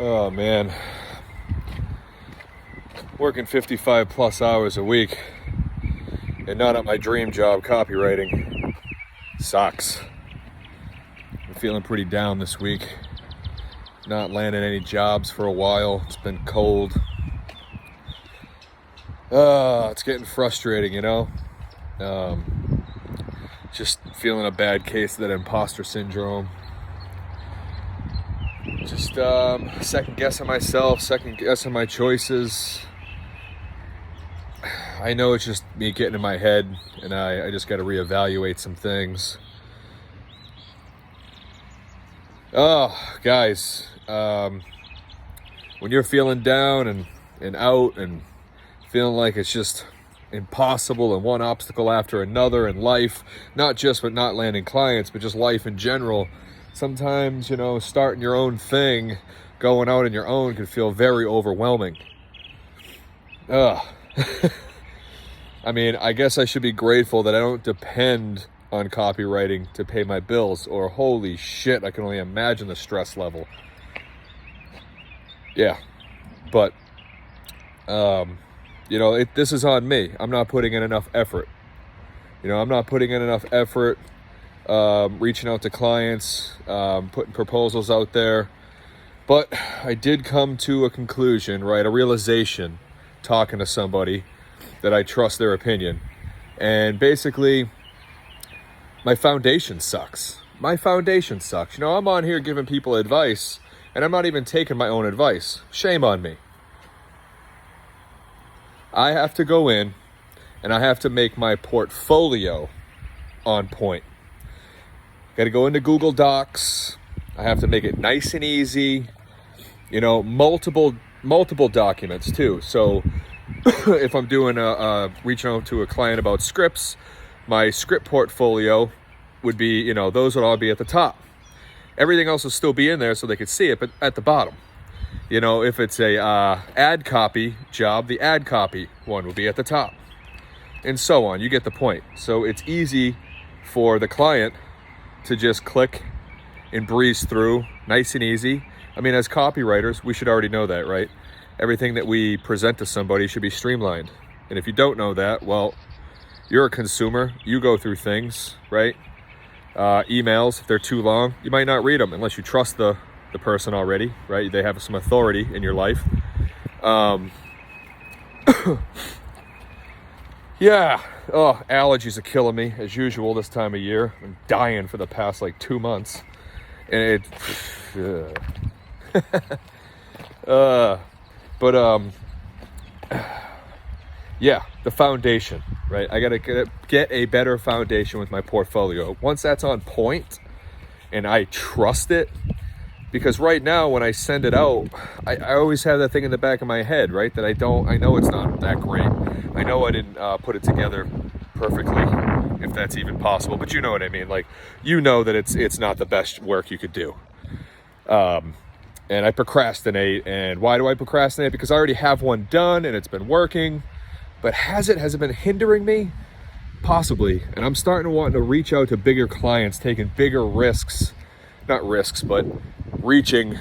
Oh man, working 55 plus hours a week and not at my dream job, copywriting. Sucks. I'm feeling pretty down this week. Not landing any jobs for a while. It's been cold. It's getting frustrating, just feeling a bad case of that imposter syndrome. Just second guessing myself, second guessing my choices. I know it's just me getting in my head, and I just got to reevaluate some things. Oh, guys, when you're feeling down and out and feeling like it's just impossible and one obstacle after another in life, not just with not landing clients, but just life in general, sometimes, starting your own thing, going out on your own can feel very overwhelming. I mean, I guess I should be grateful that I don't depend on copywriting to pay my bills, or holy shit, I can only imagine the stress level. Yeah, but, this is on me. I'm not putting in enough effort. I'm not putting in enough effort, reaching out to clients, putting proposals out there. But I did come to a conclusion, right? A realization, talking to somebody that I trust their opinion. And basically, my foundation sucks. I'm on here giving people advice, and I'm not even taking my own advice. Shame on me. I have to go in and I have to make my portfolio on point. Got to go into Google Docs. I have to make it nice and easy. Multiple documents too. So if I'm doing reaching out to a client about scripts, my script portfolio would be, those would all be at the top. Everything else will still be in there so they could see it, but at the bottom. If it's a ad copy job, the ad copy one will be at the top, and so on. You get the point. So it's easy for the client to just click and breeze through, nice and easy. I mean, as copywriters, we should already know that, right? Everything that we present to somebody should be streamlined. And if you don't know that, well, you're a consumer. You go through things, right? Emails, if they're too long, you might not read them unless you trust the person already, right? They have some authority in your life. Yeah. Oh, allergies are killing me as usual this time of year. I'm dying for the past 2 months. And yeah, the foundation, right? I gotta get a better foundation with my portfolio. Once that's on point and I trust it, because right now when I send it out, I always have that thing in the back of my head, right? That I know it's not that great. I know I didn't put it together perfectly, if that's even possible, but you know what I mean. That it's not the best work you could do. And I procrastinate. And why do I procrastinate? Because I already have one done and it's been working. But has it been hindering me? Possibly. And I'm starting to want to reach out to bigger clients, taking bigger risks. Not risks, but reaching,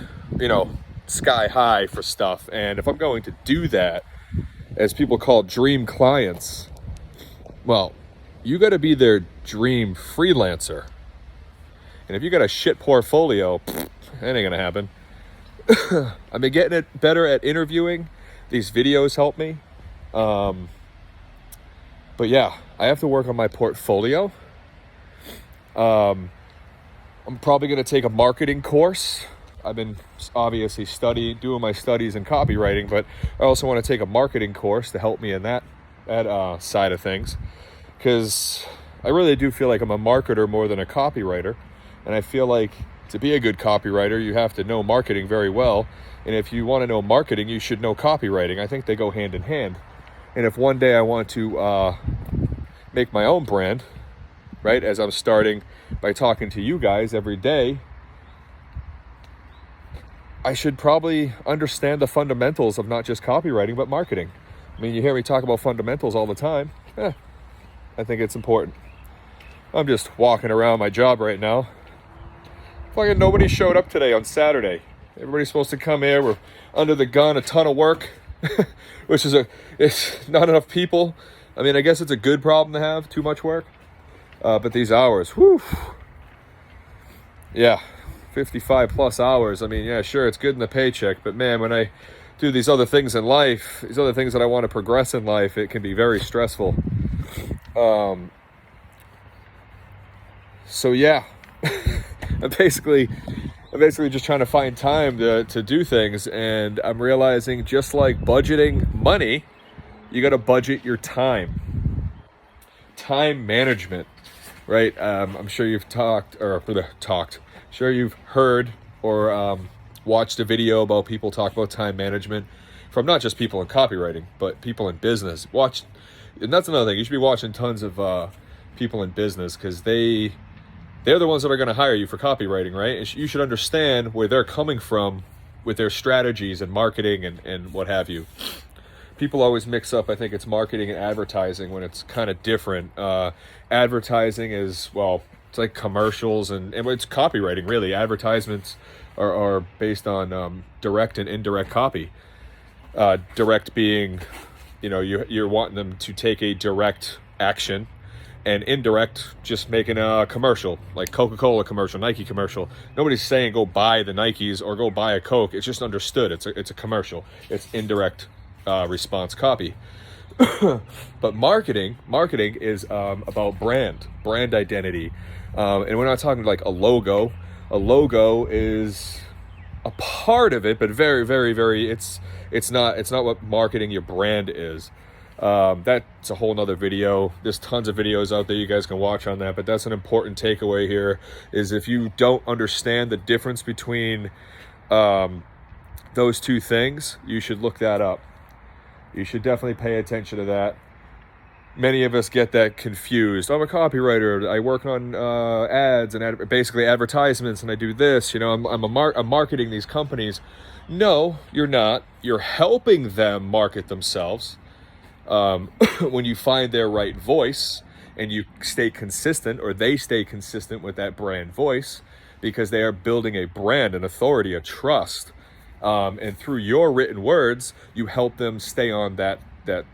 sky high for stuff. And if I'm going to do that, as people call dream clients, well, you got to be their dream freelancer. And if you got a shit portfolio, that ain't gonna happen. I've been getting it better at interviewing. These videos help me. But yeah, I have to work on my portfolio. I'm probably going to take a marketing course. I've been obviously doing my studies in copywriting, but I also want to take a marketing course to help me in that side of things, because I really do feel like I'm a marketer more than a copywriter. And I feel like to be a good copywriter, you have to know marketing very well. And if you want to know marketing, you should know copywriting. I think they go hand in hand. And if one day I want to make my own brand, right, as I'm starting by talking to you guys every day, I should probably understand the fundamentals of not just copywriting, but marketing. I mean, you hear me talk about fundamentals all the time. I think it's important. I'm just walking around my job right now. Fucking nobody showed up today on Saturday. Everybody's supposed to come here. We're under the gun, a ton of work, which is it's not enough people. I mean, I guess it's a good problem to have, too much work. But these hours, whew. Yeah, 55 plus hours. I mean, yeah, sure, it's good in the paycheck, but man, when I do these other things in life, these other things that I want to progress in life, it can be very stressful. So yeah, I'm basically just trying to find time to do things, and I'm realizing, just like budgeting money, you got to budget your time management, right? I'm sure you've sure you've heard or watched a video about people talk about time management from not just people in copywriting, but people in business. And that's another thing. You should be watching tons of people in business, because they're the ones that are going to hire you for copywriting, right? And you should understand where they're coming from with their strategies and marketing and what have you. People always mix up, I think it's marketing and advertising, when it's kind of different. Advertising is, well, it's like commercials, and it's copywriting, really. Advertisements are based on direct and indirect copy. Direct being, you're wanting them to take a direct action, and indirect, just making a commercial, like Coca-Cola commercial, Nike commercial. Nobody's saying go buy the Nikes or go buy a Coke. It's just understood. It's a commercial. It's indirect response copy. But marketing is about brand identity. And we're not talking like a logo. A logo is a part of it, but very, very, very, it's not what marketing your brand is. That's a whole nother video. There's tons of videos out there you guys can watch on that, but that's an important takeaway here, is if you don't understand the difference between those two things, you should look that up. You should definitely pay attention to that. Many of us get that confused. I'm a copywriter. I work on ads and basically advertisements, and I do this. I'm marketing these companies. No, you're not. You're helping them market themselves. When you find their right voice and you stay consistent, or they stay consistent with that brand voice, because they are building a brand, an authority, a trust. And through your written words, you help them stay on that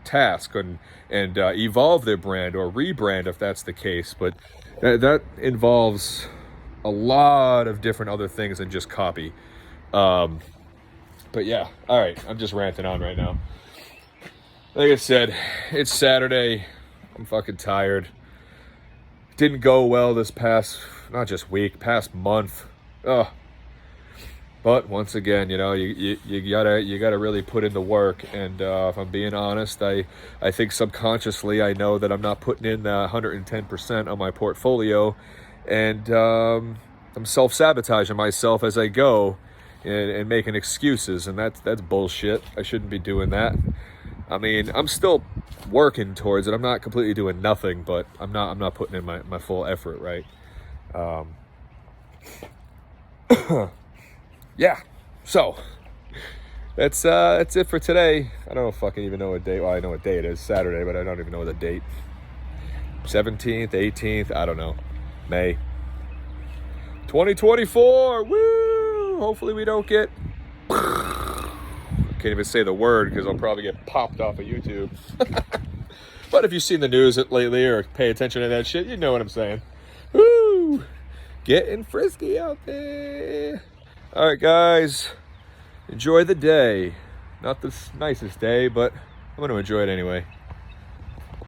task and evolve their brand or rebrand, if that's the case. But that involves a lot of different other things than just copy. But yeah, all right, I'm just ranting on right now. Like I said, it's Saturday. I'm fucking tired. Didn't go well this past month. Ugh. But once again, you gotta really put in the work. And if I'm being honest, I think subconsciously I know that I'm not putting in 110% on my portfolio, and I'm self-sabotaging myself as I go and making excuses, and that's bullshit. I shouldn't be doing that. I mean, I'm still working towards it. I'm not completely doing nothing, but I'm not putting in my full effort, right? Yeah, so that's it for today. I don't fucking even know what date. Well, I know what day it is, Saturday, but I don't even know the date. 17th, 18th, I don't know. May 2024. Woo! Hopefully we don't get... Can't even say the word because I'll probably get popped off of YouTube. But if you've seen the news lately or pay attention to that shit, you know what I'm saying. Woo! Getting frisky out there. All right, guys. Enjoy the day. Not the nicest day, but I'm going to enjoy it anyway.